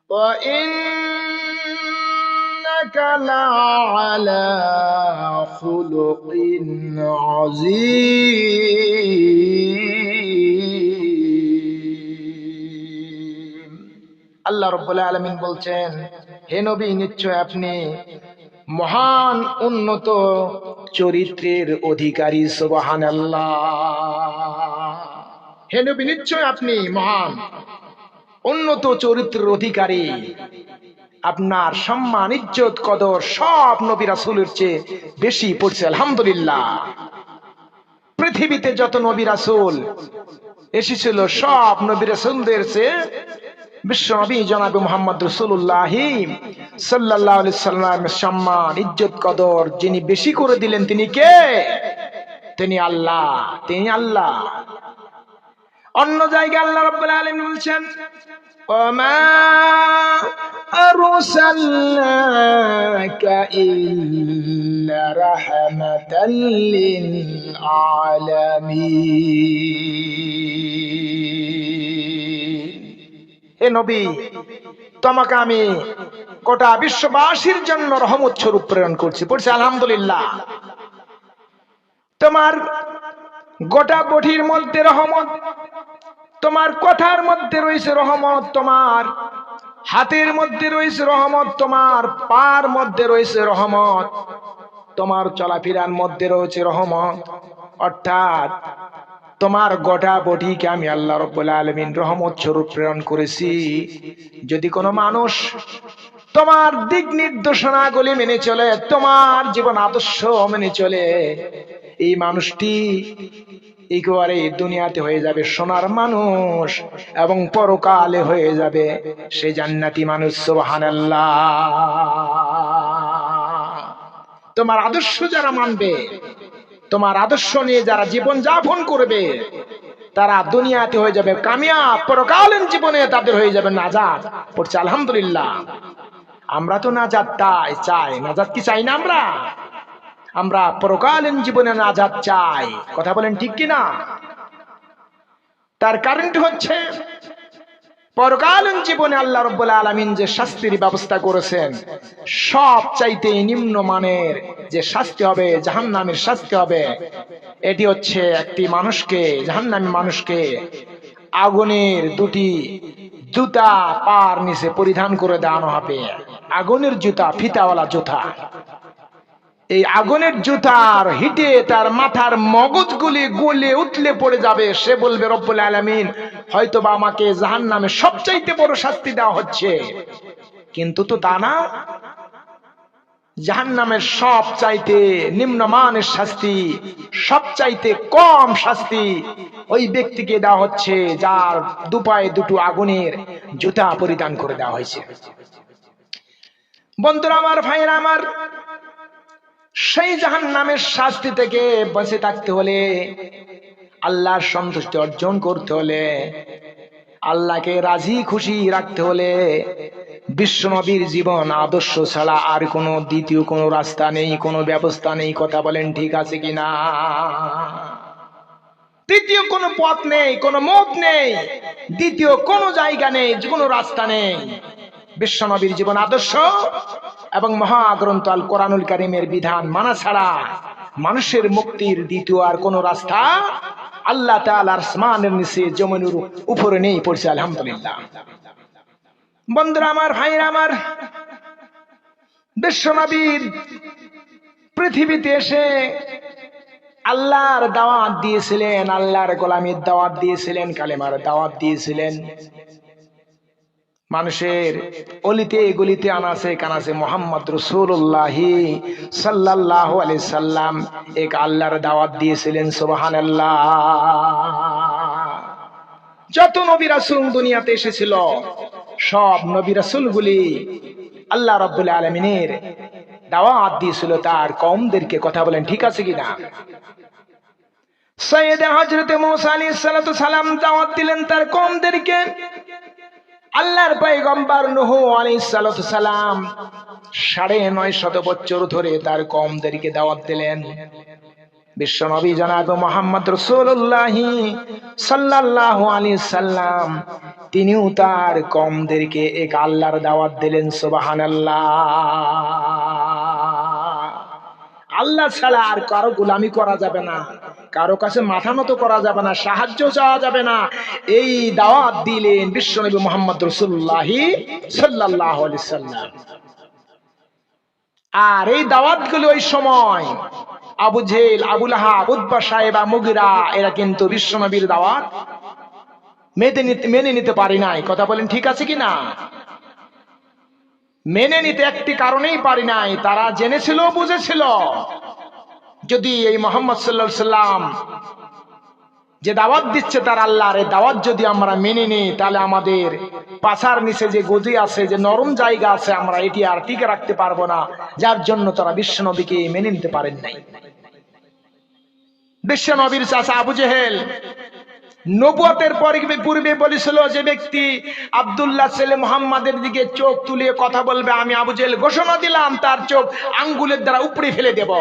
وإنك لعلى خلق عظيم। আল্লাহ রাব্বুল আলামিন বলছেন, হে নবী, নিশ্চয় আপনি মহান উন্নত চরিত্রের অধিকারী। সুবহানাল্লাহ। হে নবী, নিশ্চয় আপনি মহান উন্নত চরিত্রের অধিকারী। আপনার সম্মান, ইজ্জত, কদর সব নবী রাসূলের চেয়ে বেশি পড়ছে। আলহামদুলিল্লাহ। পৃথিবীতে যত নবী রাসূল এসেছিল সব নবী রাসূলদের চেয়ে বিশ্ব নবী জনাবে মুহাম্মদ রাসূলুল্লাহ সাল্লাল্লাহু আলাইহি সাল্লামের সম্মান, ইজ্জত, কদর যিনি বেশি করে দিলেন তিনি কে? তিনি আল্লাহ। তিনি আল্লাহ। অন্য জায়গায় আল্লাহ রাব্বুল আলামিন বলছেন, ওমা আরসালনাকা ইল্লা রাহমাতাল লিল আলামিন। হে নবী, তোমাকে আমি গোটা বিশ্ববাসীর জন্য রহমত স্বরূপ প্রেরণ করছি। পড়ছে আলহামদুলিল্লাহ। তোমার গোটা বডির মধ্যে রহমত, তোমার কথার মধ্যে রয়েছে রহমত, তোমার হাতের মধ্যে রয়েছে রহমত, তোমার পার মধ্যে রয়েছে রহমত, তোমার চলাফেরার মধ্যে রয়েছে রহমত। অর্থাৎ তোমার গোটা বডিকে আমি আল্লাহ রাব্বুল আলামিন রহমত স্বরূপ প্রেরণ করেছি। যদি কোনো মানুষ তোমার দিক নির্দেশনাগুলি মেনে চলে, তোমার জীবন আদর্শ মেনে চলে, এই মানুষটি একেবারে দুনিয়াতে হয়ে যাবে সোনার মানুষ এবং পরকালে হয়ে যাবে সে জান্নাতি মানুষ। সুবহানাল্লাহ। তোমার আদর্শ যারা মানবে, তোমার আদর্শ নিয়ে যারা জীবন যাপন করবে, তারা দুনিয়াতে হয়ে যাবে কামিয়াব, পরকালীন জীবনে তাদের হয়ে যাবে নাজাত। পড়ছে আলহামদুলিল্লাহ। আমরা তো নাজাত চাই। নাজাত কি চাই না? আমরা পরকালীন জীবনে নাজাত চাই। কথা বলেন ঠিক কিনা? তার কারণটি হচ্ছে পরকালীন জীবনে আল্লাহ রাব্বুল আলামিন যে শাস্তির ব্যবস্থা করেছেন, সব চাইতে নিম্নমানের যে শাস্তি হবে, জাহান্নামের শাস্তি হবে, এটি হচ্ছে একটি মানুষকে, জাহান্নামী মানুষকে আগুনের দুটি জুতা পার নিচে পরিধান করে দেওয়ানো হবে। আগুনের জুতা, ফিতাওয়ালা জুতা। এই আগুনের জুতার হিটে তার মাথার মগজগুলি গলে উতলে পড়ে যাবে। সে বলবে, রব্বুল আলামিন, হয়তোবা আমাকে জাহান্নামে সবচাইতে বড় শাস্তি দেওয়া হচ্ছে, কিন্তু তো তা না। জাহান্নামের সবচাইতে নিম্নমানের শাস্তি, সবচাইতে কম শাস্তি ওই ব্যক্তিকে দেওয়া হচ্ছে যার দুপায়ে দুটো আগুনের জুতা পরিধান করে দেওয়া হয়েছে। বন্ধুরা আমার, ভাইরা আমার, সেই জাহান্নামের শাস্তি থেকে বেঁচে থাকতে হলে, আল্লাহর সন্তুষ্টি অর্জন করতে হলে, আল্লাহকে রাজি খুশি রাখতে হলে বিশ্ব নবীর জীবন আদর্শ ছাড়া আর কোনো দ্বিতীয় কোনো রাস্তা নেই, কোনো ব্যবস্থা নেই। কথা বলেন ঠিক আছে কিনা? তৃতীয় কোনো পথ নেই, কোনো মত নেই, দ্বিতীয় কোনো জায়গা নেই, কোনো রাস্তা নেই। বিশ্ব নবীর জীবন আদর্শ এবং মহাগ্রন্থ আল কোরআনুল কারীমের বিধান মানা ছাড়া মানুষের মুক্তির দ্বিতীয় আর কোনো রাস্তা আল্লাহ তাআলার আসমানের নিচে জমিনের উপরে নেই। পড়ছে আলহামদুলিল্লাহ। বন্ধুরা আমার, ভাইরা আমার, বিশ্ব নবীর পৃথিবীতে এসে আল্লাহর দাওয়াত দিয়েছিলেন, আল্লাহর গোলামীর দাওয়াত দিয়েছিলেন, কালেমার দাওয়াত দিয়েছিলেন। মানুষের অলিতে গলিতে আনাচে কানাচে মুহাম্মদ রাসূলুল্লাহ সাল্লাল্লাহু আলাইহি সাল্লাম এক আল্লাহর দাওয়াত দিয়েছিলেন। সুবহানাল্লাহ। যত নবী রাসূল দুনিয়াতে এসেছিল, সব নবী রাসূলগুলি আল্লাহ রাব্বুল আলামিনের দাওয়াত দিয়েছিল তার কওমদেরকে। কথা বলেন ঠিক আছে কিনা? সাইয়েদে হযরত মূসা আলাইহিস সালাতু সালাম দাওয়াত দিলেন তার কওমদেরকে। আল্লাহর পয়গম্বর নূহ আলাইহিস সালাতু সালাম ৯৫০ বছর ধরে তার কওমদেরকে দাওয়াত দিলেন। বিশ্বনবী জনাব মুহাম্মদ রাসূলুল্লাহ সাল্লাল্লাহু আলাইহি সাল্লাম তিনিও তার কওমদেরকে এক আল্লাহর দাওয়াত দিলেন। সুবহানাল্লাহ। আল্লাহ ছাড়া আর কারো গোলামি করা যাবে না, কারো কাছে মাথা নত করা যাবে না, সাহায্য চাওয়া যাবে না। এই দাওয়াত দিলেন বিশ্বনবী মুহাম্মদ রাসূলুল্লাহ সাল্লাল্লাহু আলাইহি সাল্লাম। আর এই দাওয়াতগুলো ওই সময় আবু জেহেল, আবু লাহাব, উতবা, সাইবা, মুগিরা এরা কিন্তু বিশ্বনবীর দাওয়াত মেনে নিতে পারি নাই। কথা বলেন ঠিক আছে কিনা? মেনে নিতে একটি কারণেই পারি নাই, তারা জেনেছিল, বুঝেছিল যদি এই মুহাম্মদ সাল্লাল্লাহু আলাইহি সাল্লাম যে দাওয়াত দিচ্ছে তার আল্লাহর এই দাওয়াত যদি আমরা মেনে নিই, তাহলে আমাদের পাছার নিচে যে গদি আছে, যে নরম জায়গা আছে, আমরা এটি আর টিকে রাখতে পারবো না। যার জন্য তারা বিশ্বনবীকে মেনে নিতে পারেন নাই। বিশ্বনবীর চাচা আবু জেহেল নবুয়তের পূর্বে বলেছিল, যে ব্যক্তি আব্দুল্লাহ ছেলে মুহাম্মাদের দিকে চোখ তুলে কথা বলবে, আমি আবু জেহেল ঘোষণা দিলাম তার চোখ আঙ্গুলের দ্বারা উপড়ে ফেলে দেব।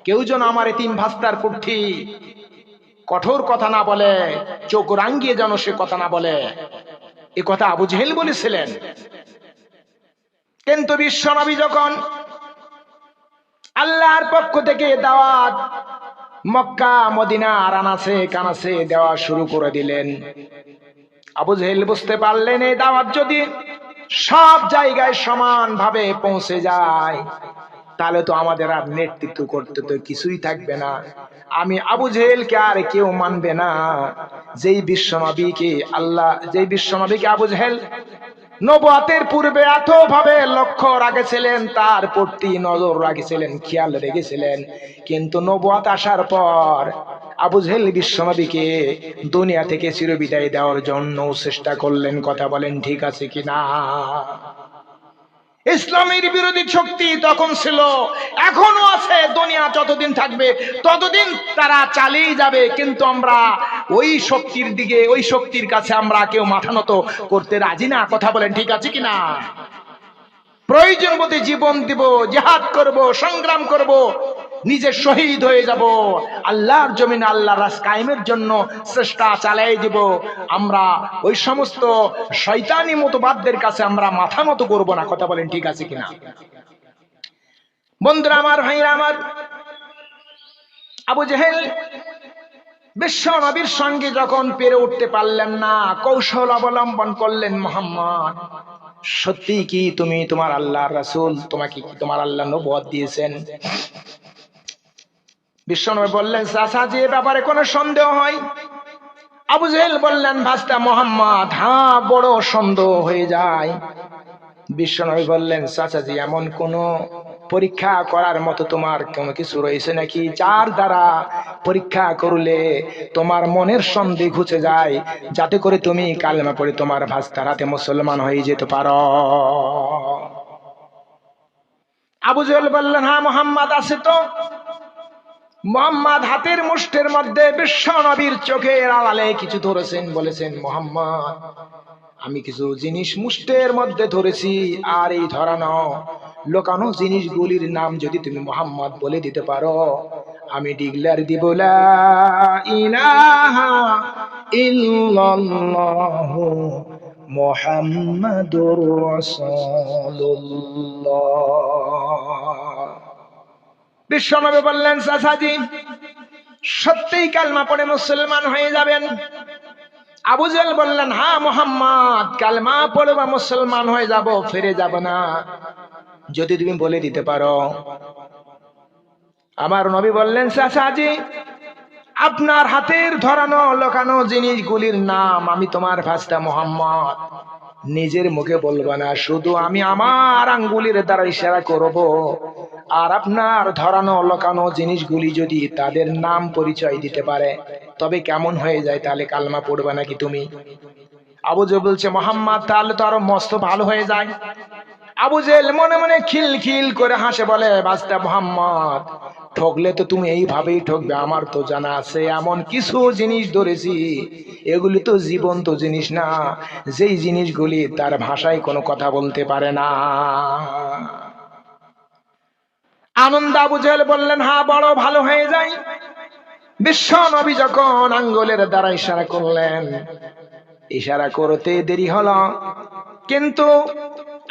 কেউ যেন আমার এতিম ভাস্তার কুঠি কঠোর কথা না বলে, চোখ রাঙ্গিয়ে যেন সে কথা না বলে, এ কথা আবু জেহেল বলেছিলেন। কিন্তু বিশ্বনবী যখন আল্লাহর পক্ষ থেকে দাওয়াত মক্কা মদিনার আনাচে কানাচে দেওয়া শুরু করে দিলেন, আবু জেহেল বুঝতে পারলেন এই দাওয়াত যদি সব জায়গায় সমানভাবে পৌঁছে যায়, তাহলে তো আমাদের আর নেতৃত্ব করতে তো কিছুই থাকবে না। আমি আবু জেহেলকে আর কেউ মানবে না। যেই বিশ্বনবীকে আবু জেহেল নবুয়তের পূর্বে এতভাবে লক্ষ্য রাখেছিলেন, তার প্রতি নজর রাখেছিলেন, খেয়াল রেখেছিলেন, কিন্তু নবুয়ত আসার পর আবু জেহেল বিশ্বনবীকে দুনিয়া থেকে চিরবিদায় দেওয়ার জন্য চেষ্টা করলেন। কথা বলেন ঠিক আছে কিনা? ইসলামের বিরোধী শক্তি তখন ছিল, এখনো আছে, দুনিয়া যতদিন থাকবে ততদিন তারা চালিয়ে যাবে। কিন্তু আমরা ওই শক্তির দিকে, ওই শক্তির কাছে আমরা কেউ মাথা নত করতে রাজি না। কথা বলেন ঠিক আছে কিনা? প্রয়োজন মতো জীবন দিব, জিহাদ করব, সংগ্রাম করব, নিজে শহীদ হয়ে যাব, আল্লাহর জমিনে আল্লাহর রাজ কায়েমের জন্য চেষ্টা চালিয়ে দিব। আমরা ওই সমস্ত শয়তানি মতবাদদের কাছে আমরা মাথা নত করব না। কথা বলেন ঠিক আছে কিনা? বন্ধুরা আমার, ভাইরা আমার, আবু জেহেল বিশ্বনবীর সঙ্গে যখন পেরে উঠতে পারলেন না, কৌশল অবলম্বন করলেন, মুহাম্মদ সত্যি কি তুমি তোমার আল্লাহর রাসূল? তোমাকে কি তোমার আল্লাহ নবুয়ত দিয়েছেন? বিশ্বনবী বললেন, চাচা যে ব্যাপারে কোনো সন্দেহ হয়? আবু জেহেল বললেন, ভাস্তা মুহাম্মদ, হ্যাঁ বড় সন্দেহ হয়ে যায়। বিশ্বনবী বললেন, চাচাজি এমন কোন পরীক্ষা করার মতো তোমার কোনো কিছু রয়েছে নাকি, যার দ্বারা পরীক্ষা করলে তোমার মনের সন্দেহ ঘুচে যায়, যাতে করে তুমি কালেমা পড়ে তোমার ভাস্তার হাতে মুসলমান হয়ে যেতে পারো? আবু জেহেল বললেন, হ্যাঁ মুহাম্মদ আছে তো। মুহাম্মদ হাতের মুষ্টির মধ্যে বিশ্বনবীর চোখের আড়ালে কিছু ধরেছেন, বলেছেন, মুহাম্মদ আমি কিছু জিনিস মুষ্টির মধ্যে ধরেছি, আর এই ধরানো লোকানো জিনিসগুলির নাম যদি তুমি মুহাম্মদ বলে দিতে পারো, আমি ডিক্লেয়ার দিব, লা ইলাহা ইল্লাল্লাহু মুহাম্মাদুর রাসূলুল্লাহ। বিশ্বনবী বললেন, চাচাজি সত্যিই কালমা পড়ে মুসলমান হয়ে যাবেন? আবু জেহেল বললেন, হ্যাঁ মুহাম্মদ কালমা পড়ে বা মুসলমান হয়ে যাব, ফিরে যাব না, যদি তুমি বলে দিতে পারো। আমার নবী বললেন, চাচাজি আপনার হাতের ধরানো লোকানো জিনিসগুলির নাম আমি তোমার ভাস্তা মুহাম্মদ নিজের মুখে বলবো না, শুধু আমি আমার আঙ্গুলের দ্বারা ইশারা করব, আর আপনার ধরানো লোকানো জিনিসগুলি যদি তাদের নাম পরিচয় দিতে পারে, তবে কেমন হয়ে যায়, তাহলে কালমা পড়বে নাকি তুমি? আবু জেহেল বলছে, মুহাম্মদ তাহলে তো আরো মস্ত ভালো হয়ে যায়। আবু জেহেল মনে মনে খিলখিল করে হাসে, বলে, ভাস্তা মুহাম্মদ ঠকলে তো তুমি এইভাবেই ঠকবে, আমার তো জানা আছে এমন কিছু জিনিস ধরেছি, এগুলি তো জীবন্ত জিনিস না, যেই জিনিসগুলি তার ভাষায় কোনো কথা বলতে পারে না। আনন্দ আবু জেহেল বললেন, হ্যাঁ বড় ভালো হয়ে যায়। বিশ্ব নবী যখন আঙ্গুলের দ্বারা ইশারা করলেন, ইশারা করতে দেরি হলো, কিন্তু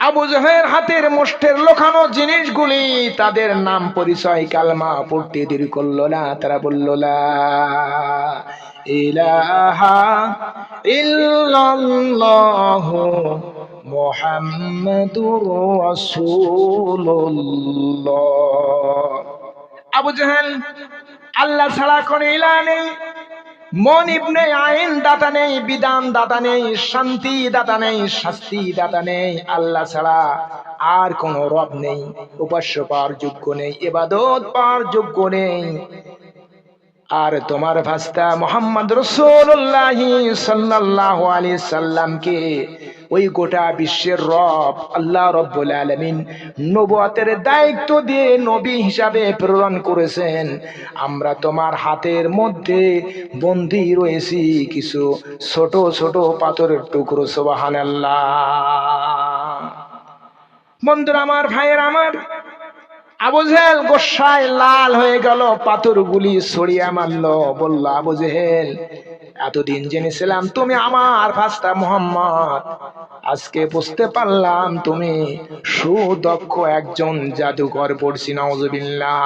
আবু জেহেলের হাতের মুষ্টের লোকানো জিনিসগুলি তাদের নাম পরিচয় কালমা পড়তে দেরি করলো না। তারা বলল লা ইলাহা ইল্লাল্লাহু মুহাম্মাদুর রাসূলুল্লাহ। আবু জেহেল আল্লাহ ছাড়া কোনো ইলাহ নেই, মনিব নেই, আইন দাতা নেই, বিধান দাতা নেই, শান্তি দাতা নেই, শাস্তি দাতা নেই, আল্লাহ ছাড়া আর কোন রব নেই, উপাস্য পাওয়ার যোগ্য নেই, ইবাদত পাওয়ার যোগ্য নেই। আর তোমার ভাস্তা মুহাম্মদ রাসূলুল্লাহ সাল্লাল্লাহু আলাইহি সাল্লামকে ওই গোটা বিশ্বের রব আল্লাহ রাব্বুল আলামিন নবুয়তের দায়িত্ব দিয়ে নবী হিসাবে প্রেরণ করেছেন। আমরা তোমার হাতের মধ্যে বন্দী রয়েছি কিছু ছোট ছোট পাথরের টুকরো। সুবহানাল্লাহ। বন্ধুরা আমার, ভাইয়ের আমার, আবু জেহেল গোসায় লাল হয়ে গেল, পাথরগুলি ছড়িয়ে মারলো। বলল, আবু জেহেল, এতদিন জেনেছিলাম তুমি আমার ভাস্তা মুহাম্মদ, আজকে বুঝতে পারলাম তুমি সুদক্ষ একজন জাদুকর। পড়ছি নাউজুবিল্লাহ।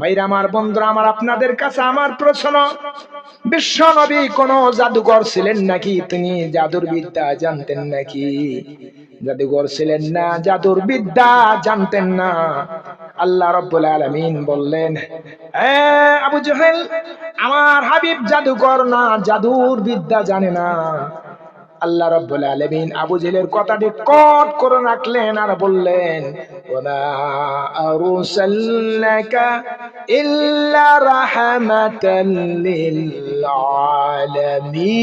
ভাইরা আমার, বন্ধুরা আমার, আপনাদের কাছে আমার প্রশ্ন, বিশ্ব নবী কোন জাদুকর ছিলেন নাকি? তিনি জাদুর বিদ্যা জানতেন নাকি? জাদুকর ছিলেন না, জাদুর বিদ্যা জানতেন না। আল্লাহ রাব্বুল আলামিন বললেন, আবু জেহেল, আমার হাবিব জাদুকর না, জাদুর বিদ্যা জানে না। আল্লাহ রাব্বুল আলামিন আবু জেহেলের কথাটি কট করে রাখলেন আর বললেন, ওয়া আরসালনাকা ইল্লা রাহমাতাল লিল আলামিন।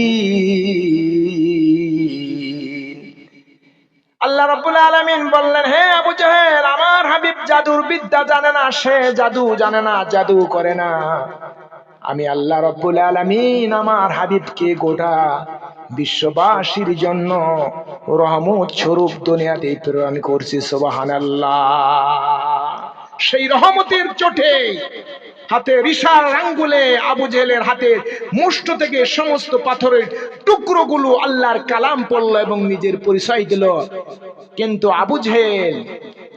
আল্লাহ রাব্বুল আলামিন বললেন, হে আবু জেহেল, আমার হাবিব জাদুর বিদ্যা জানে না, সে জাদু জানে না, জাদু করে না। আমি আল্লাহ রাব্বুল আলামিন আমার হাবিবকে গোটা বিশ্ববাসীর জন্য রহমত স্বরূপ দুনিয়াতে প্রেরণ করছি। সুবহানাল্লাহ। সেই রহমতের চোটে হাতের ইশারার আঙ্গুলে আবু জেহেলের হাতের মুষ্ঠ থেকে সমস্ত পাথরের টুকরোগুলো আল্লাহর কালাম পড়ল এবং নিজের পরিচয় দিল। কিন্তু আবু জেহেল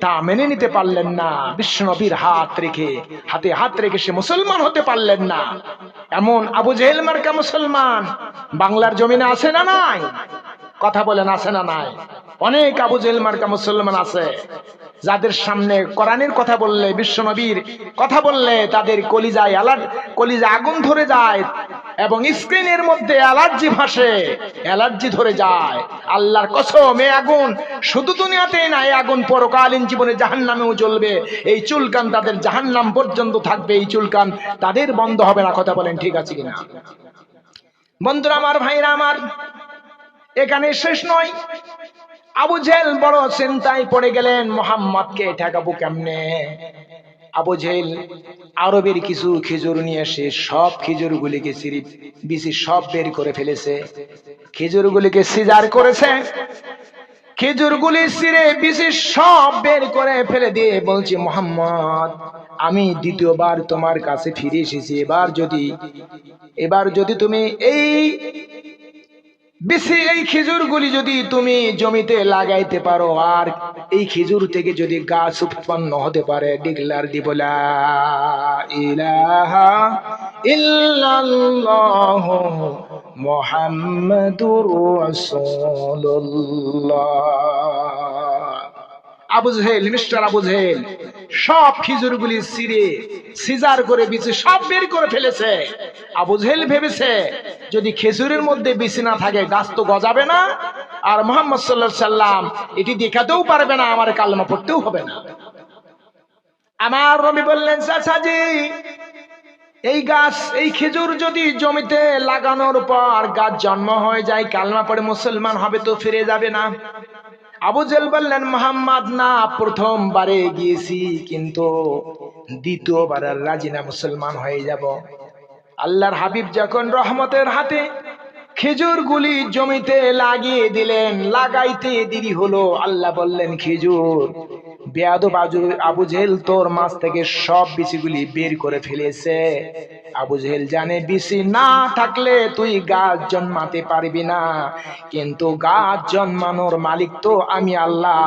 তা মেনে নিতে পারলেন না। বিশ্বনবীর হাতে হাত রেখে সে মুসলমান হতে পারলেন না। এমন আবু জেহেল মার্কা মুসলমান বাংলার জমিনে আছে না নাই? কথা বলেন, আছে না নাই? অনেক আবু জেহেল মার্কা মুসলমান আছে, যাদের সামনে কোরআনের কথা বললে, বিশ্বনবীর কথা বললে তাদের কলিজা আগুন ধরে যায় এবং স্ক্রিনের মধ্যে অ্যালার্জি ভাসে, অ্যালার্জি ধরে যায়। আল্লাহর কসম, এই আগুন শুধু দুনিয়াতেই না, এই আগুন পরকালীন জীবনে জাহান্নামেও জ্বলবে। এই চুলকান তাদের জাহান্নাম পর্যন্ত থাকবে, এই চুলকান তাদের বন্ধ হবে না। কথা বলেন, ঠিক আছে কিনা? বন্ধুরা আমার, ভাইরা আমার, এখানে শেষ নয়। আবু জেহেল বড় চিন্তায় পড়ে গেলেন, মুহাম্মদকে ঠেকাবো কেমনে? আবু জেহেল আরবের কিছু খেজুর নিয়ে এসে সব খেজুরগুলিকে বিচি সব বের করে ফেলেছে, খেজুরগুলিকে সিজার করেছে, খেজুরগুলি ছিঁড়ে বিচি সব বের করে ফেলে দিয়ে বলছি, মুহাম্মদ, আমি দ্বিতীয়বার তোমার কাছে ফিরে এসেছি। এবার যদি তুমি এই খেজুরগুলি যদি তুমি জমিতে লাগাইতে পারো আর এই খেজুর থেকে যদি গাছ উৎপন্ন হতে পারে, ডিক্লার দিব লা ইলাহা ইল্লাল্লাহ মুহাম্মাদুর রাসূলুল্লাহ। আবু জেহেল, মিস্টার আবু জেহেল সব খেজুরগুলি সিজার করে বিচি সব বের করে ফেলেছে। আবু জেহেল ভেবেছে, যদি খেজুরের মধ্যে বিচি না থাকে গাছ তো গজাবে না, আর মুহাম্মদ সাল্লাল্লাহু আলাইহি সাল্লাম এটি দেখাতেও পারবে না, আমার কালেমা পড়তেও হবে না। আমার নবী বললেন, চাচাজি, এই গাছ, এই খেজুর যদি জমিতে লাগানোর পর গাছ জন্ম হয়ে যায়, কালেমা পড়ে মুসলমান হবে, তো ফিরে যাবে না। আবু জেহেল বললেন, মুহাম্মদ, না, প্রথমবারে গিয়েছি, কিন্তু দ্বিতীয়বার আর রাজি না, মুসলমান হয়ে যাব। আল্লাহর হাবিব যখন রহমতের হাতে খেজুরগুলি জমিতে লাগিয়ে দিলেন, লাগাইতে দেরি হলো। আল্লাহ বললেন, খেজুর বেয়াদব আবু জেহেল তোর মাছ থেকে সব বিচিগুলি বের করে ফেলেছে। আবু জেহেল জানে বিচি না থাকলে তুই গাছ জন্মাতে পারবি না, কিন্তু গাছ জন্মানোর মালিক তো আমি আল্লাহ।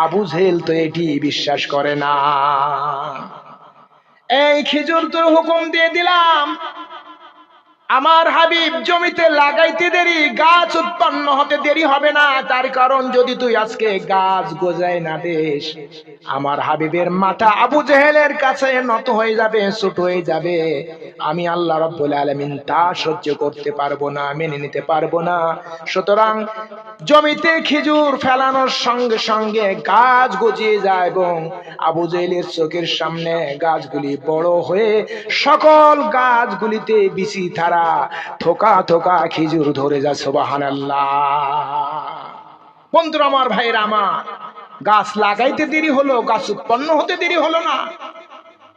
আবু জেহেল তো এটি বিশ্বাস করে না। এই খেজুর তোর হুকুম দিয়ে দিলাম, আমার হাবিব জমিতে লাগাইতে দেরি, গাছ উৎপন্ন হতে দেরি হবে না। তার কারণ যদি তুই আজকে গাছ গজায় না দিস, আমার হাবিবের মাথা আবু জেহেলের কাছে নত হয়ে যাবে, ছোট হয়ে যাবে। আমি আল্লাহ রাব্বুল আলামিন তা সহ্য করতে পারবো না, মেনে নিতে পারবো না। সুতরাং জমিতে খেজুর ফেলানোর সঙ্গে সঙ্গে গাছ গজিয়ে যায় এবং আবু জেহেলের চোখের সামনে গাছগুলি বড় হয়ে সকল গাছগুলিতে বিচি ধারা থোকা থোকা খেজুর ধরে যায়। সুবহানাল্লাহ। বন্ধুরা আমার, ভাইরা আমার, গাছ লাগাইতে দেরি হলো, গাছ উৎপন্ন হতে দেরি হলো না,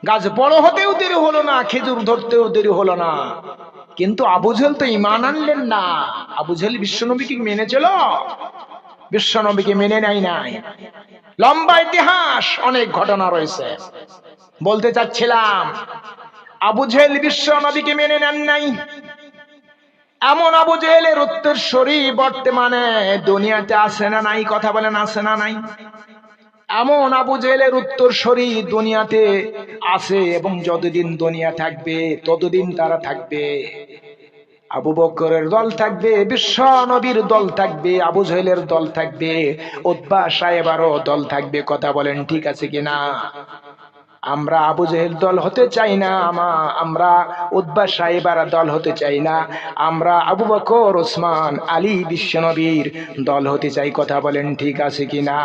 গাছ বড় হতেও দেরি হলো না, খেজুর ধরতেও দেরি হলো না। কিন্তু আবু জেহেল তো ঈমান আনলেন না। আবু জেহেল বিশ্বনবীকে মেনেছিল? বিশ্বনবীকে মেনে নাই। লম্বা ইতিহাস, অনেক ঘটনা রয়েছে। বলতে চাচ্ছিলাম, আবু জেহেল বিশ্বনবীকে মেনে নেন নাই। এমন আবু জেহেলের উত্তরসূরি বর্তমানে দুনিয়াতে আছে না নাই? কথা বলেন, আছে না নাই? এমন আবু জেহেলের উত্তরসূরি দুনিয়াতে আছে এবং যতদিন দুনিয়া থাকবে ততদিন তারা থাকবে। আবু বকরের দল থাকবে, বিশ্ব নবীর দল থাকবে, আবু জেহেলের দল থাকবে, উতবা সাহেবারও দল থাকবে। কথা বলেন ঠিক আছে কিনা? আমরা আবু জেহেল দল হতে চাই না, আমরা উতবা সাহেবার দল হতে চাই না, আমরা আবু বকর, ওসমান, আলী বিশ্বনবীর দল হতে চাই। কথা বলেন ঠিক আছে কিনা?